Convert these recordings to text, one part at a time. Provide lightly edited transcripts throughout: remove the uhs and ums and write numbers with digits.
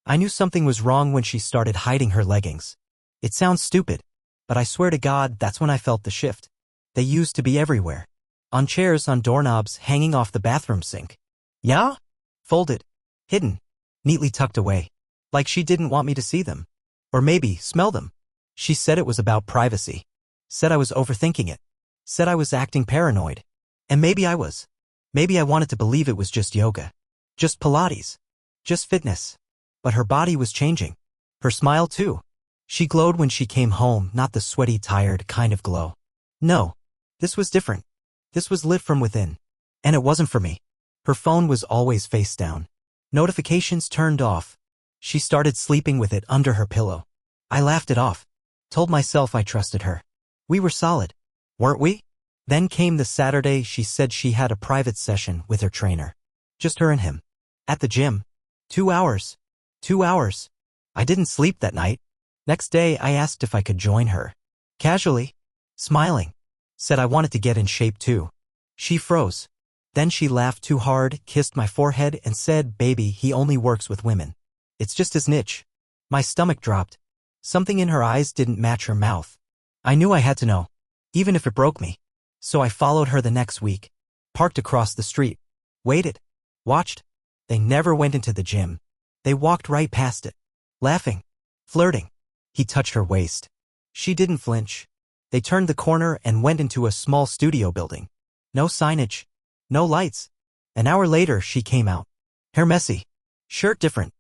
I knew something was wrong when she started hiding her leggings. It sounds stupid, but I swear to God that's when I felt the shift. They used to be everywhere. On chairs, on doorknobs, hanging off the bathroom sink. Yeah? Folded. Hidden. Neatly tucked away. Like she didn't want me to see them. Or maybe smell them. She said it was about privacy. Said I was overthinking it. Said I was acting paranoid. And maybe I was. Maybe I wanted to believe it was just yoga. Just Pilates. Just fitness. But her body was changing. Her smile too. She glowed when she came home, not the sweaty, tired kind of glow. No. This was different. This was lit from within. And it wasn't for me. Her phone was always face down. Notifications turned off. She started sleeping with it under her pillow. I laughed it off. Told myself I trusted her. We were solid. Weren't we? Then came the Saturday she said she had a private session with her trainer. Just her and him. At the gym. 2 hours. 2 hours. I didn't sleep that night. Next day I asked if I could join her. Casually. Smiling. Said I wanted to get in shape too. She froze. Then she laughed too hard, kissed my forehead and said, "Baby, he only works with women. It's just his niche." My stomach dropped. Something in her eyes didn't match her mouth. I knew I had to know. Even if it broke me. So I followed her the next week. Parked across the street. Waited. Watched. They never went into the gym. They walked right past it. Laughing. Flirting. He touched her waist. She didn't flinch. They turned the corner and went into a small studio building. No signage. No lights. An hour later she came out. Hair messy. Shirt different.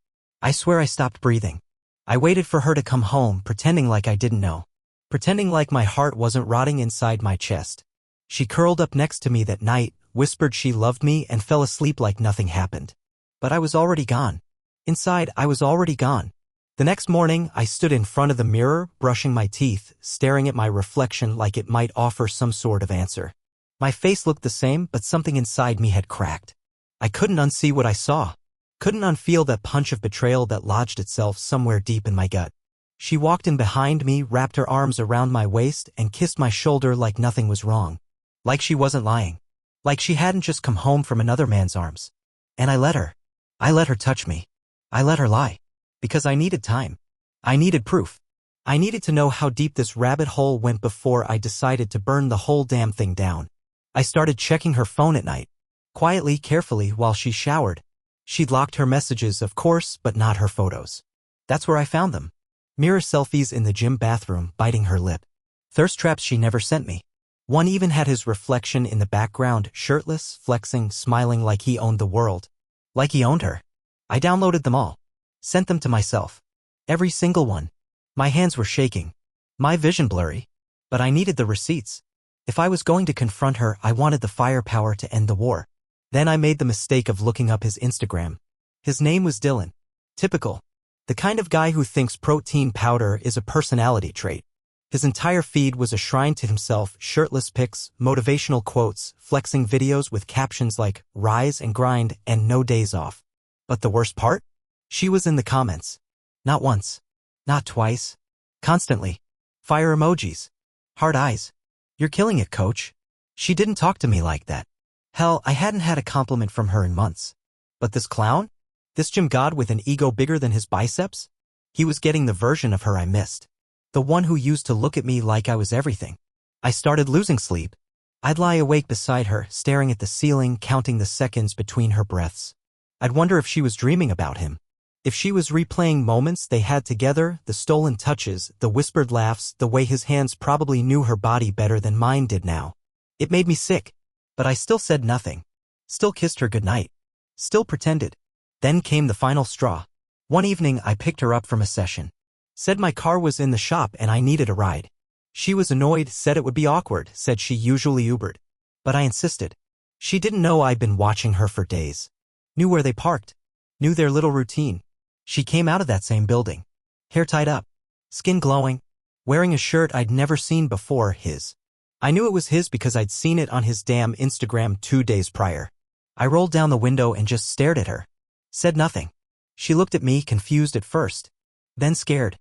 I swear I stopped breathing. I waited for her to come home, pretending like I didn't know. Pretending like my heart wasn't rotting inside my chest. She curled up next to me that night, whispered she loved me and fell asleep like nothing happened. But I was already gone. Inside, I was already gone. The next morning, I stood in front of the mirror, brushing my teeth, staring at my reflection like it might offer some sort of answer. My face looked the same, but something inside me had cracked. I couldn't unsee what I saw. Couldn't unfeel that punch of betrayal that lodged itself somewhere deep in my gut. She walked in behind me, wrapped her arms around my waist, and kissed my shoulder like nothing was wrong. Like she wasn't lying. Like she hadn't just come home from another man's arms. And I let her. I let her touch me. I let her lie. Because I needed time. I needed proof. I needed to know how deep this rabbit hole went before I decided to burn the whole damn thing down. I started checking her phone at night. Quietly, carefully, while she showered. She'd locked her messages, of course, but not her photos. That's where I found them. Mirror selfies in the gym bathroom, biting her lip. Thirst traps she never sent me. One even had his reflection in the background, shirtless, flexing, smiling like he owned the world. Like he owned her. I downloaded them all. Sent them to myself. Every single one. My hands were shaking. My vision blurry. But I needed the receipts. If I was going to confront her, I wanted the firepower to end the war. Then I made the mistake of looking up his Instagram. His name was Dylan. Typical. The kind of guy who thinks protein powder is a personality trait. His entire feed was a shrine to himself, shirtless pics, motivational quotes, flexing videos with captions like, "Rise and grind," and "No days off." But the worst part? She was in the comments. Not once. Not twice. Constantly. Fire emojis. Hard eyes. "You're killing it, coach." She didn't talk to me like that. Hell, I hadn't had a compliment from her in months. But this clown? This gym god with an ego bigger than his biceps? He was getting the version of her I missed. The one who used to look at me like I was everything. I started losing sleep. I'd lie awake beside her, staring at the ceiling, counting the seconds between her breaths. I'd wonder if she was dreaming about him. If she was replaying moments they had together, the stolen touches, the whispered laughs, the way his hands probably knew her body better than mine did now. It made me sick. But I still said nothing. Still kissed her goodnight. Still pretended. Then came the final straw. One evening I picked her up from a session. Said my car was in the shop and I needed a ride. She was annoyed, said it would be awkward, said she usually Ubered. But I insisted. She didn't know I'd been watching her for days. Knew where they parked. Knew their little routine. She came out of that same building. Hair tied up. Skin glowing. Wearing a shirt I'd never seen before, his. I knew it was his because I'd seen it on his damn Instagram 2 days prior. I rolled down the window and just stared at her. Said nothing. She looked at me, confused at first. Then scared.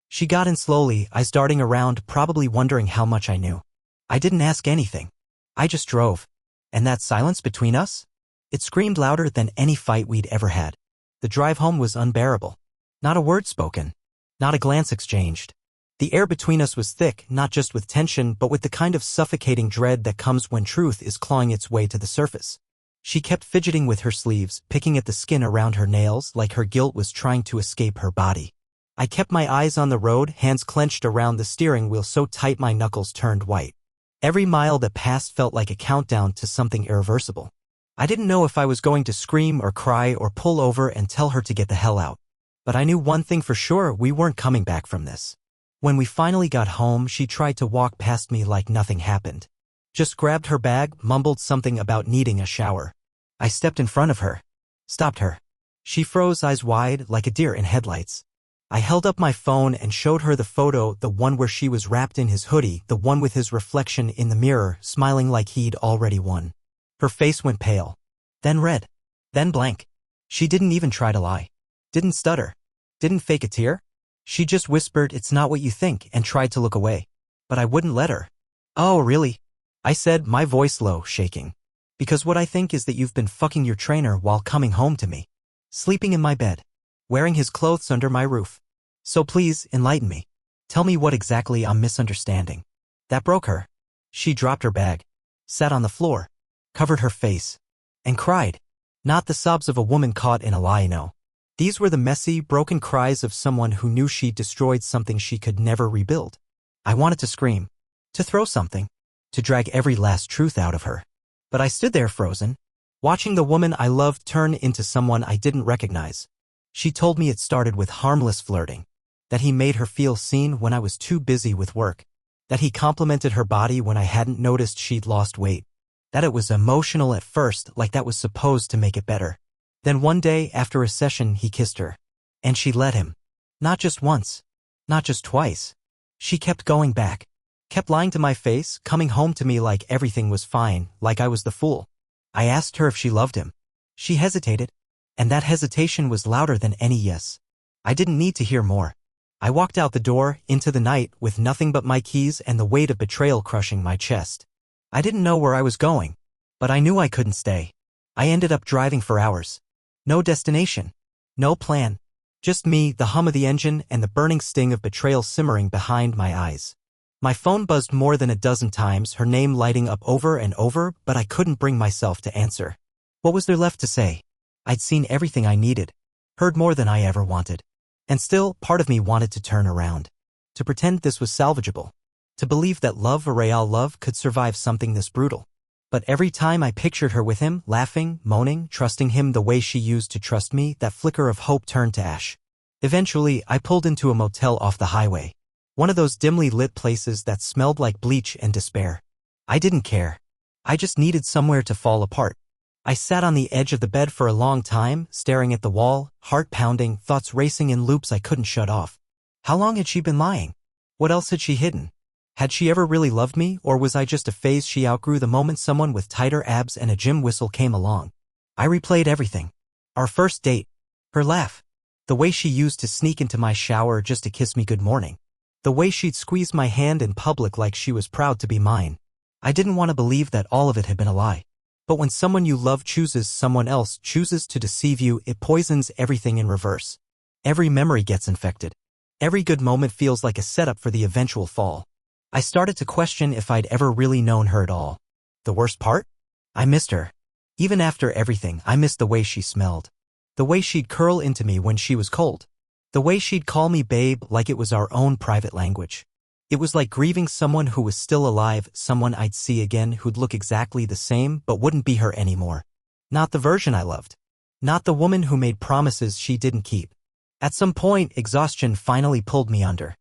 She got in slowly, eyes darting around, probably wondering how much I knew. I didn't ask anything. I just drove. And that silence between us? It screamed louder than any fight we'd ever had. The drive home was unbearable. Not a word spoken. Not a glance exchanged. The air between us was thick, not just with tension but with the kind of suffocating dread that comes when truth is clawing its way to the surface. She kept fidgeting with her sleeves, picking at the skin around her nails like her guilt was trying to escape her body. I kept my eyes on the road, hands clenched around the steering wheel so tight my knuckles turned white. Every mile that passed felt like a countdown to something irreversible. I didn't know if I was going to scream or cry or pull over and tell her to get the hell out. But I knew one thing for sure, we weren't coming back from this. When we finally got home, she tried to walk past me like nothing happened. Just grabbed her bag, mumbled something about needing a shower. I stepped in front of her. Stopped her. She froze, eyes wide, like a deer in headlights. I held up my phone and showed her the photo, the one where she was wrapped in his hoodie, the one with his reflection in the mirror, smiling like he'd already won. Her face went pale. Then red. Then blank. She didn't even try to lie. Didn't stutter. Didn't fake a tear. She just whispered, "It's not what you think," and tried to look away. But I wouldn't let her. "Oh, really?" I said, my voice low, shaking. "Because what I think is that you've been fucking your trainer while coming home to me. Sleeping in my bed. Wearing his clothes under my roof. So please, enlighten me. Tell me what exactly I'm misunderstanding." That broke her. She dropped her bag. Sat on the floor. Covered her face. And cried. Not the sobs of a woman caught in a lie, no. These were the messy, broken cries of someone who knew she'd destroyed something she could never rebuild. I wanted to scream. To throw something. To drag every last truth out of her. But I stood there frozen, watching the woman I loved turn into someone I didn't recognize. She told me it started with harmless flirting. That he made her feel seen when I was too busy with work. That he complimented her body when I hadn't noticed she'd lost weight. That it was emotional at first, like that was supposed to make it better. Then one day, after a session, he kissed her. And she let him. Not just once. Not just twice. She kept going back. Kept lying to my face, coming home to me like everything was fine, like I was the fool. I asked her if she loved him. She hesitated. And that hesitation was louder than any yes. I didn't need to hear more. I walked out the door, into the night, with nothing but my keys and the weight of betrayal crushing my chest. I didn't know where I was going. But I knew I couldn't stay. I ended up driving for hours. No destination. No plan. Just me, the hum of the engine, and the burning sting of betrayal simmering behind my eyes. My phone buzzed more than a dozen times, her name lighting up over and over, but I couldn't bring myself to answer. What was there left to say? I'd seen everything I needed. Heard more than I ever wanted. And still, part of me wanted to turn around. To pretend this was salvageable. To believe that love, real love, could survive something this brutal. But every time I pictured her with him, laughing, moaning, trusting him the way she used to trust me, that flicker of hope turned to ash. Eventually, I pulled into a motel off the highway. One of those dimly lit places that smelled like bleach and despair. I didn't care. I just needed somewhere to fall apart. I sat on the edge of the bed for a long time, staring at the wall, heart pounding, thoughts racing in loops I couldn't shut off. How long had she been lying? What else had she hidden? Had she ever really loved me, or was I just a phase she outgrew the moment someone with tighter abs and a gym whistle came along? I replayed everything. Our first date. Her laugh. The way she used to sneak into my shower just to kiss me good morning. The way she'd squeeze my hand in public like she was proud to be mine. I didn't want to believe that all of it had been a lie. But when someone you love chooses someone else, chooses to deceive you, it poisons everything in reverse. Every memory gets infected. Every good moment feels like a setup for the eventual fall. I started to question if I'd ever really known her at all. The worst part? I missed her. Even after everything, I missed the way she smelled. The way she'd curl into me when she was cold. The way she'd call me babe like it was our own private language. It was like grieving someone who was still alive, someone I'd see again who'd look exactly the same but wouldn't be her anymore. Not the version I loved. Not the woman who made promises she didn't keep. At some point, exhaustion finally pulled me under.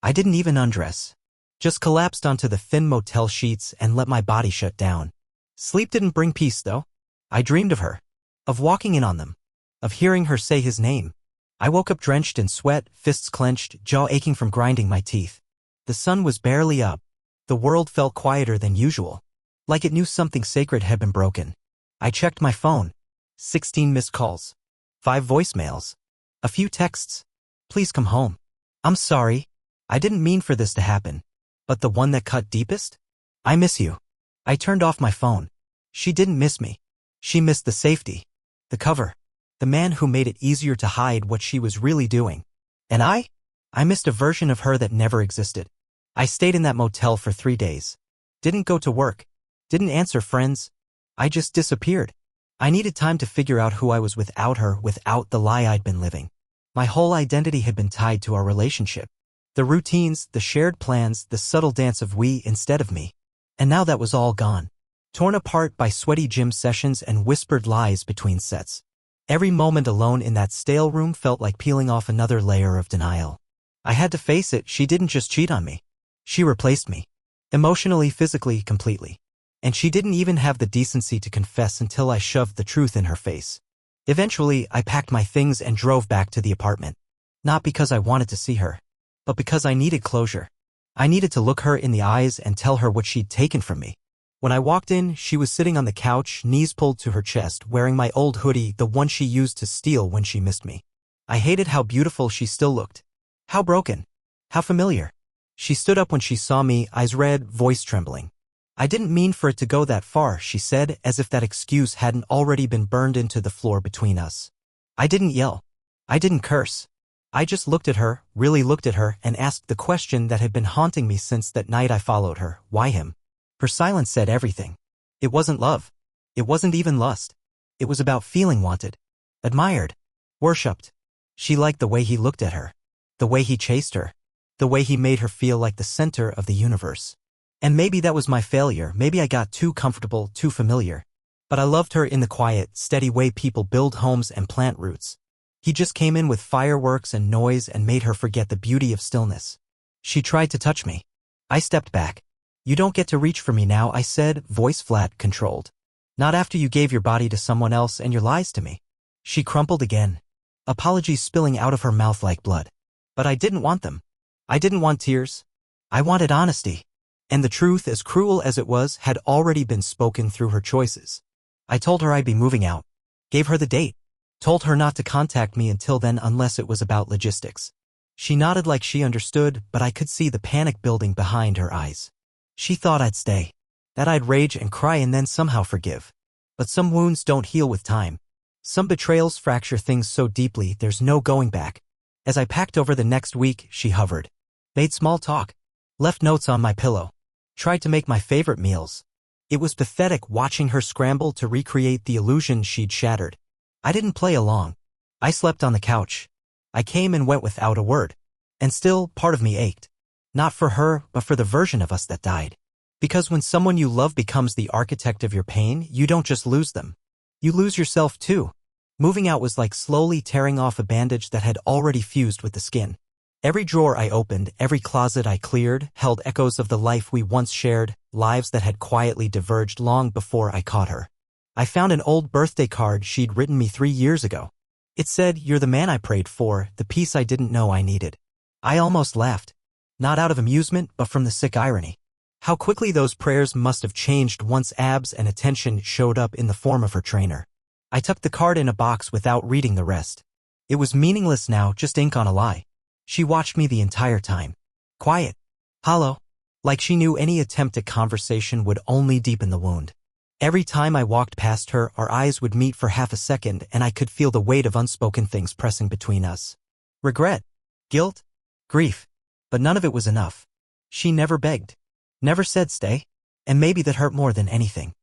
I didn't even undress. Just collapsed onto the thin motel sheets and let my body shut down. Sleep didn't bring peace, though. I dreamed of her. Of walking in on them. Of hearing her say his name. I woke up drenched in sweat, fists clenched, jaw aching from grinding my teeth. The sun was barely up. The world felt quieter than usual. Like it knew something sacred had been broken. I checked my phone. 16 missed calls. 5 voicemails. A few texts. Please come home. I'm sorry. I didn't mean for this to happen. But the one that cut deepest? I miss you. I turned off my phone. She didn't miss me. She missed the safety. The cover. The man who made it easier to hide what she was really doing. And I missed a version of her that never existed. I stayed in that motel for 3 days. Didn't go to work. Didn't answer friends. I just disappeared. I needed time to figure out who I was without her, without the lie I'd been living. My whole identity had been tied to our relationship. The routines, the shared plans, the subtle dance of we instead of me. And now that was all gone. Torn apart by sweaty gym sessions and whispered lies between sets. Every moment alone in that stale room felt like peeling off another layer of denial. I had to face it, she didn't just cheat on me. She replaced me. Emotionally, physically, completely. And she didn't even have the decency to confess until I shoved the truth in her face. Eventually, I packed my things and drove back to the apartment. Not because I wanted to see her, but because I needed closure. I needed to look her in the eyes and tell her what she'd taken from me. When I walked in, she was sitting on the couch, knees pulled to her chest, wearing my old hoodie, the one she used to steal when she missed me. I hated how beautiful she still looked. How broken. How familiar. She stood up when she saw me, eyes red, voice trembling. I didn't mean for it to go that far, she said, as if that excuse hadn't already been burned into the floor between us. I didn't yell. I didn't curse. I just looked at her, really looked at her, and asked the question that had been haunting me since that night I followed her. Why him? Her silence said everything. It wasn't love. It wasn't even lust. It was about feeling wanted, admired, worshipped. She liked the way he looked at her, the way he chased her, the way he made her feel like the center of the universe. And maybe that was my failure, maybe I got too comfortable, too familiar. But I loved her in the quiet, steady way people build homes and plant roots. He just came in with fireworks and noise and made her forget the beauty of stillness. She tried to touch me. I stepped back. You don't get to reach for me now, I said, voice flat, controlled. Not after you gave your body to someone else and your lies to me. She crumpled again. Apologies spilling out of her mouth like blood. But I didn't want them. I didn't want tears. I wanted honesty. And the truth, as cruel as it was, had already been spoken through her choices. I told her I'd be moving out. Gave her the date. Told her not to contact me until then unless it was about logistics. She nodded like she understood, but I could see the panic building behind her eyes. She thought I'd stay. That I'd rage and cry and then somehow forgive. But some wounds don't heal with time. Some betrayals fracture things so deeply there's no going back. As I packed over the next week, she hovered. Made small talk. Left notes on my pillow. Tried to make my favorite meals. It was pathetic watching her scramble to recreate the illusion she'd shattered. I didn't play along. I slept on the couch. I came and went without a word. And still, part of me ached. Not for her, but for the version of us that died. Because when someone you love becomes the architect of your pain, you don't just lose them. You lose yourself too. Moving out was like slowly tearing off a bandage that had already fused with the skin. Every drawer I opened, every closet I cleared, held echoes of the life we once shared, lives that had quietly diverged long before I caught her. I found an old birthday card she'd written me 3 years ago. It said, "You're the man I prayed for, the peace I didn't know I needed." I almost laughed. Not out of amusement, but from the sick irony. How quickly those prayers must have changed once abs and attention showed up in the form of her trainer. I tucked the card in a box without reading the rest. It was meaningless now, just ink on a lie. She watched me the entire time. Quiet. Hollow. Like she knew any attempt at conversation would only deepen the wound. Every time I walked past her, our eyes would meet for half a second and I could feel the weight of unspoken things pressing between us. Regret. Guilt. Grief. But none of it was enough. She never begged. Never said stay. And maybe that hurt more than anything.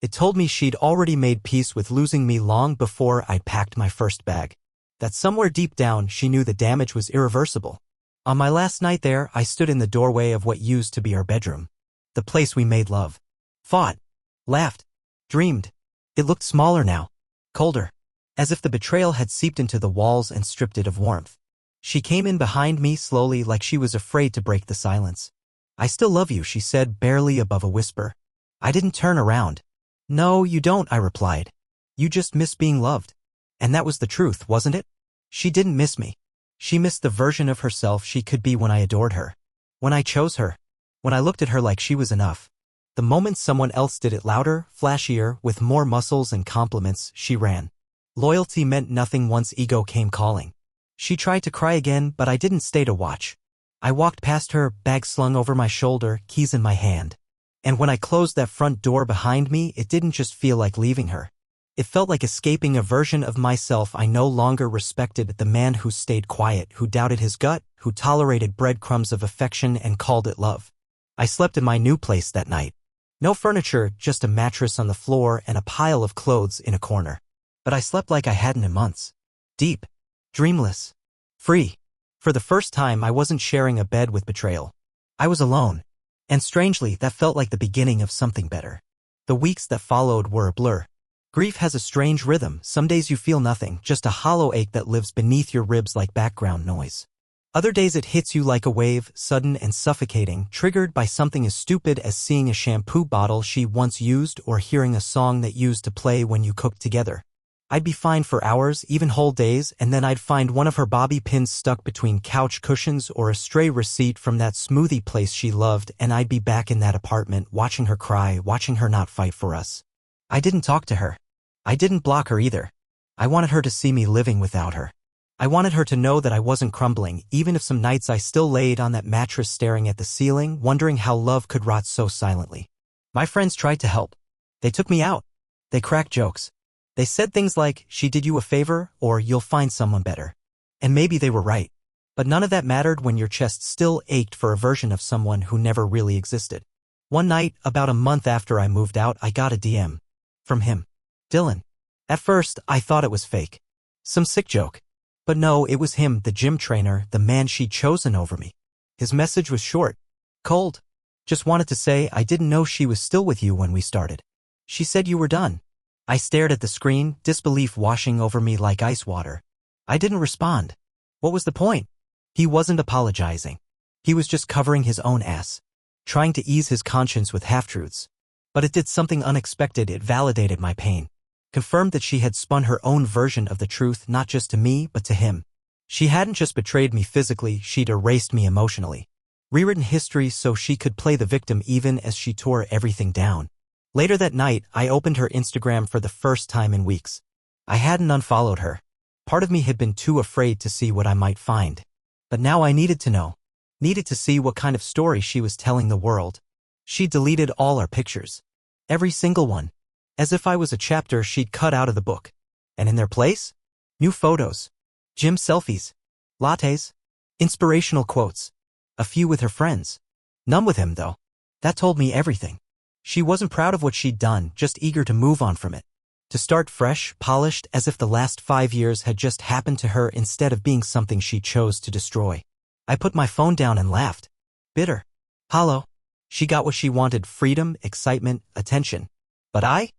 It told me she'd already made peace with losing me long before I'd packed my first bag. That somewhere deep down she knew the damage was irreversible. On my last night there, I stood in the doorway of what used to be our bedroom. The place we made love. Fought. Laughed. Dreamed. It looked smaller now. Colder. As if the betrayal had seeped into the walls and stripped it of warmth. She came in behind me slowly like she was afraid to break the silence. "I still love you," she said, barely above a whisper. I didn't turn around. "No, you don't," I replied. "You just miss being loved." And that was the truth, wasn't it? She didn't miss me. She missed the version of herself she could be when I adored her. When I chose her. When I looked at her like she was enough. The moment someone else did it louder, flashier, with more muscles and compliments, she ran. Loyalty meant nothing once ego came calling. She tried to cry again, but I didn't stay to watch. I walked past her, bag slung over my shoulder, keys in my hand. And when I closed that front door behind me, it didn't just feel like leaving her. It felt like escaping a version of myself I no longer respected, the man who stayed quiet, who doubted his gut, who tolerated breadcrumbs of affection and called it love. I slept in my new place that night. No furniture, just a mattress on the floor and a pile of clothes in a corner. But I slept like I hadn't in months. Deep. Dreamless. Free. For the first time, I wasn't sharing a bed with Betrayal. I was alone. And strangely, that felt like the beginning of something better. The weeks that followed were a blur. Grief has a strange rhythm. Some days you feel nothing, just a hollow ache that lives beneath your ribs like background noise. Other days it hits you like a wave, sudden and suffocating, triggered by something as stupid as seeing a shampoo bottle she once used or hearing a song that used to play when you cooked together. I'd be fine for hours, even whole days, and then I'd find one of her bobby pins stuck between couch cushions or a stray receipt from that smoothie place she loved, and I'd be back in that apartment watching her cry, watching her not fight for us. I didn't talk to her. I didn't block her either. I wanted her to see me living without her. I wanted her to know that I wasn't crumbling, even if some nights I still laid on that mattress staring at the ceiling, wondering how love could rot so silently. My friends tried to help. They took me out. They cracked jokes. They said things like, "She did you a favor," or "You'll find someone better." And maybe they were right. But none of that mattered when your chest still ached for a version of someone who never really existed. One night, about a month after I moved out, I got a DM. From him. Dylan. At first, I thought it was fake. Some sick joke. But no, it was him, the gym trainer, the man she'd chosen over me. His message was short. Cold. Just wanted to say, "I didn't know she was still with you when we started. She said you were done." I stared at the screen, disbelief washing over me like ice water. I didn't respond. What was the point? He wasn't apologizing. He was just covering his own ass. Trying to ease his conscience with half-truths. But it did something unexpected. It validated my pain. Confirmed that she had spun her own version of the truth, not just to me, but to him. She hadn't just betrayed me physically, she'd erased me emotionally. Rewritten history so she could play the victim even as she tore everything down. Later that night, I opened her Instagram for the first time in weeks. I hadn't unfollowed her. Part of me had been too afraid to see what I might find. But now I needed to know. Needed to see what kind of story she was telling the world. She deleted all our pictures. Every single one. As if I was a chapter she'd cut out of the book. And in their place? New photos. Gym selfies. Lattes. Inspirational quotes. A few with her friends. None with him, though. That told me everything. She wasn't proud of what she'd done, just eager to move on from it. To start fresh, polished, as if the last 5 years had just happened to her instead of being something she chose to destroy. I put my phone down and laughed. Bitter. Hollow. She got what she wanted: freedom, excitement, attention. But I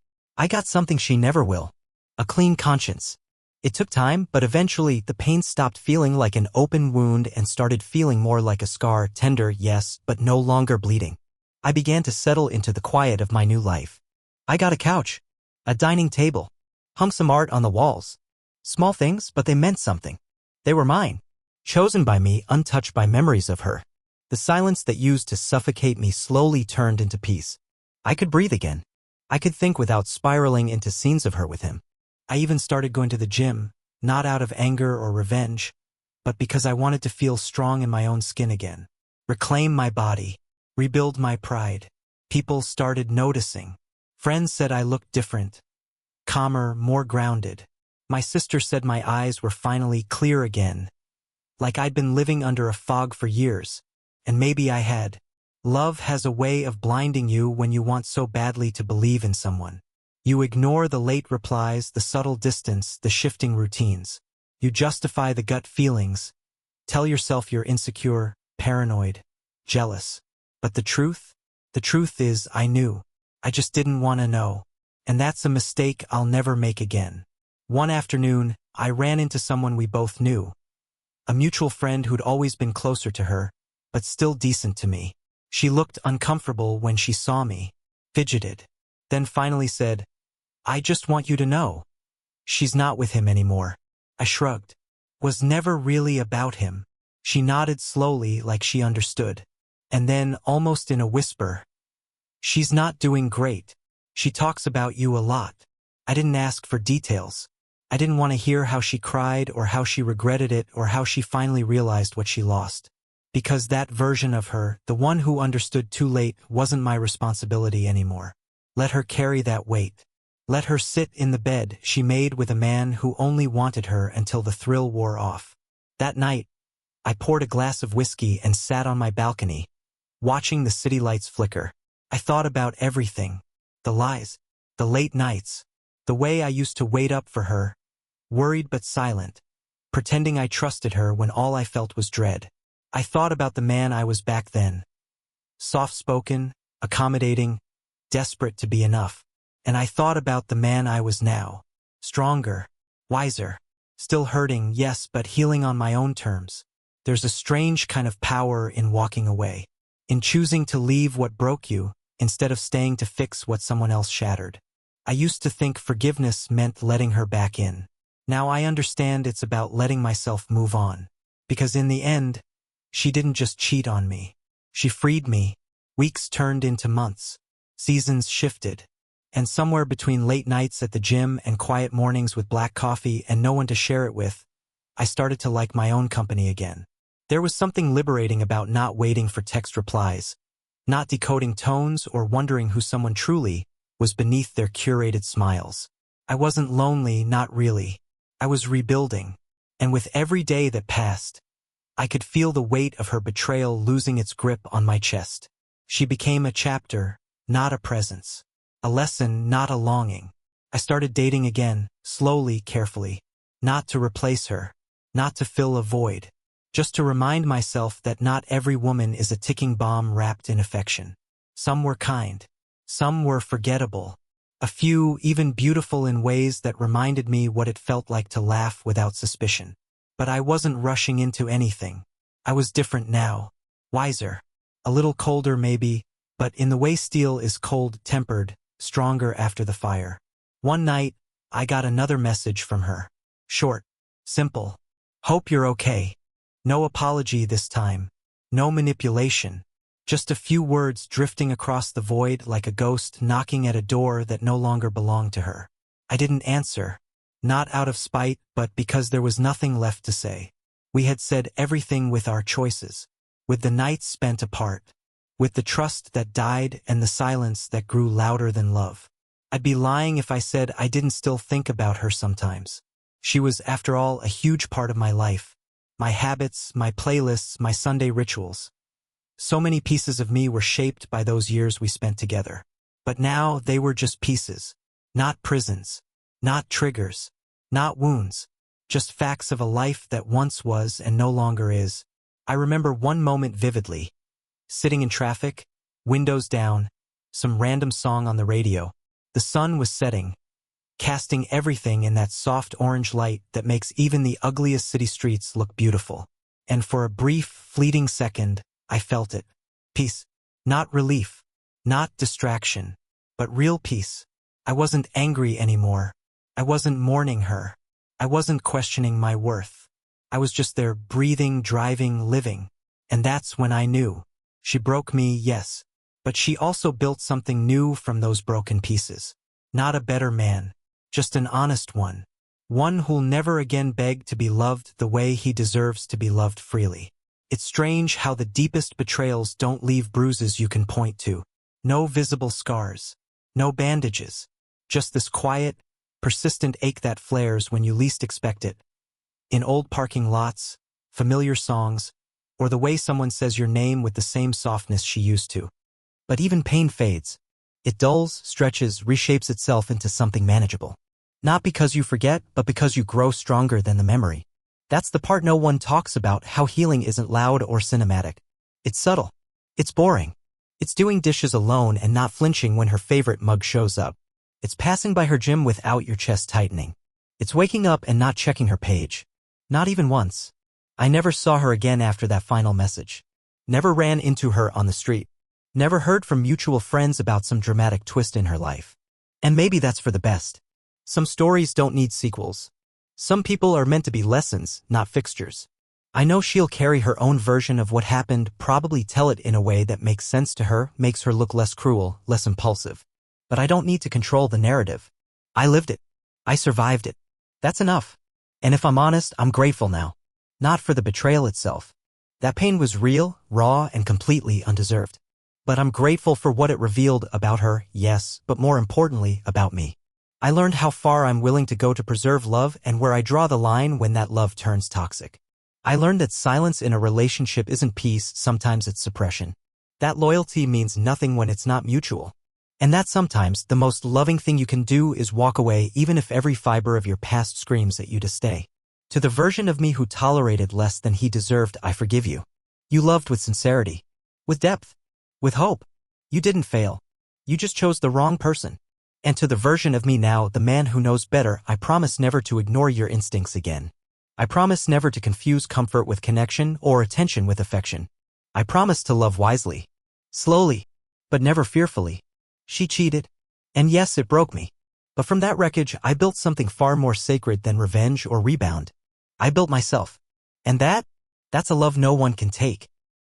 got something she never will. A clean conscience. It took time, but eventually the pain stopped feeling like an open wound and started feeling more like a scar, tender, yes, but no longer bleeding. I began to settle into the quiet of my new life. I got a couch. A dining table. Hung some art on the walls. Small things, but they meant something. They were mine. Chosen by me, untouched by memories of her. The silence that used to suffocate me slowly turned into peace. I could breathe again. I could think without spiraling into scenes of her with him. I even started going to the gym, not out of anger or revenge, but because I wanted to feel strong in my own skin again. Reclaim my body. Rebuild my pride. People started noticing. Friends said I looked different. Calmer, more grounded. My sister said my eyes were finally clear again. Like I'd been living under a fog for years. And maybe I had. Love has a way of blinding you when you want so badly to believe in someone. You ignore the late replies, the subtle distance, the shifting routines. You justify the gut feelings. Tell yourself you're insecure, paranoid, jealous. But the truth is I knew. I just didn't want to know. And that's a mistake I'll never make again. One afternoon, I ran into someone we both knew. A mutual friend who'd always been closer to her, but still decent to me. She looked uncomfortable when she saw me, fidgeted, then finally said, "I just want you to know. She's not with him anymore." I shrugged. Was never really about him. She nodded slowly like she understood. And then, almost in a whisper, "She's not doing great. She talks about you a lot." I didn't ask for details. I didn't want to hear how she cried or how she regretted it or how she finally realized what she lost. Because that version of her, the one who understood too late, wasn't my responsibility anymore. Let her carry that weight. Let her sit in the bed she made with a man who only wanted her until the thrill wore off. That night, I poured a glass of whiskey and sat on my balcony, watching the city lights flicker. I thought about everything. The lies, the late nights, the way I used to wait up for her, worried but silent, pretending I trusted her when all I felt was dread. I thought about the man I was back then. Soft-spoken, accommodating, desperate to be enough. And I thought about the man I was now. Stronger, wiser, still hurting, yes, but healing on my own terms. There's a strange kind of power in walking away, in choosing to leave what broke you instead of staying to fix what someone else shattered. I used to think forgiveness meant letting her back in. Now I understand it's about letting myself move on. Because in the end, she didn't just cheat on me. She freed me. Weeks turned into months. Seasons shifted. And somewhere between late nights at the gym and quiet mornings with black coffee and no one to share it with, I started to like my own company again. There was something liberating about not waiting for text replies, not decoding tones or wondering who someone truly was beneath their curated smiles. I wasn't lonely, not really. I was rebuilding. And with every day that passed, I could feel the weight of her betrayal losing its grip on my chest. She became a chapter, not a presence. A lesson, not a longing. I started dating again, slowly, carefully. Not to replace her. Not to fill a void. Just to remind myself that not every woman is a ticking bomb wrapped in affection. Some were kind. Some were forgettable. A few even beautiful in ways that reminded me what it felt like to laugh without suspicion. But I wasn't rushing into anything. I was different now. Wiser. A little colder maybe, but in the way steel is cold-tempered, stronger after the fire. One night, I got another message from her. Short. Simple. Hope you're okay. No apology this time. No manipulation. Just a few words drifting across the void like a ghost knocking at a door that no longer belonged to her. I didn't answer. Not out of spite, but because there was nothing left to say. We had said everything with our choices. With the nights spent apart. With the trust that died and the silence that grew louder than love. I'd be lying if I said I didn't still think about her sometimes. She was, after all, a huge part of my life. My habits, my playlists, my Sunday rituals. So many pieces of me were shaped by those years we spent together. But now they were just pieces. Not prisons. Not triggers. Not wounds. Just facts of a life that once was and no longer is. I remember one moment vividly. Sitting in traffic, windows down, some random song on the radio. The sun was setting, casting everything in that soft orange light that makes even the ugliest city streets look beautiful. And for a brief, fleeting second, I felt it. Peace. Not relief. Not distraction. But real peace. I wasn't angry anymore. I wasn't mourning her. I wasn't questioning my worth. I was just there breathing, driving, living. And that's when I knew. She broke me, yes, but she also built something new from those broken pieces. Not a better man, just an honest one. One who'll never again beg to be loved the way he deserves to be loved freely. It's strange how the deepest betrayals don't leave bruises you can point to. No visible scars. No bandages. Just this quiet, persistent ache that flares when you least expect it. In old parking lots, familiar songs, or the way someone says your name with the same softness she used to. But even pain fades. It dulls, stretches, reshapes itself into something manageable. Not because you forget, but because you grow stronger than the memory. That's the part no one talks about, how healing isn't loud or cinematic. It's subtle. It's boring. It's doing dishes alone and not flinching when her favorite mug shows up. It's passing by her gym without your chest tightening. It's waking up and not checking her page. Not even once. I never saw her again after that final message. Never ran into her on the street. Never heard from mutual friends about some dramatic twist in her life. And maybe that's for the best. Some stories don't need sequels. Some people are meant to be lessons, not fixtures. I know she'll carry her own version of what happened, probably tell it in a way that makes sense to her, makes her look less cruel, less impulsive. But I don't need to control the narrative. I lived it. I survived it. That's enough. And if I'm honest, I'm grateful now. Not for the betrayal itself. That pain was real, raw, and completely undeserved. But I'm grateful for what it revealed about her, yes, but more importantly, about me. I learned how far I'm willing to go to preserve love and where I draw the line when that love turns toxic. I learned that silence in a relationship isn't peace, sometimes it's suppression. That loyalty means nothing when it's not mutual. And that sometimes the most loving thing you can do is walk away even if every fiber of your past screams at you to stay. To the version of me who tolerated less than he deserved, I forgive you. You loved with sincerity, with depth, with hope. You didn't fail. You just chose the wrong person. And to the version of me now, the man who knows better, I promise never to ignore your instincts again. I promise never to confuse comfort with connection or attention with affection. I promise to love wisely, slowly, but never fearfully. She cheated. And yes, it broke me. But from that wreckage, I built something far more sacred than revenge or rebound. I built myself. And that's a love no one can take.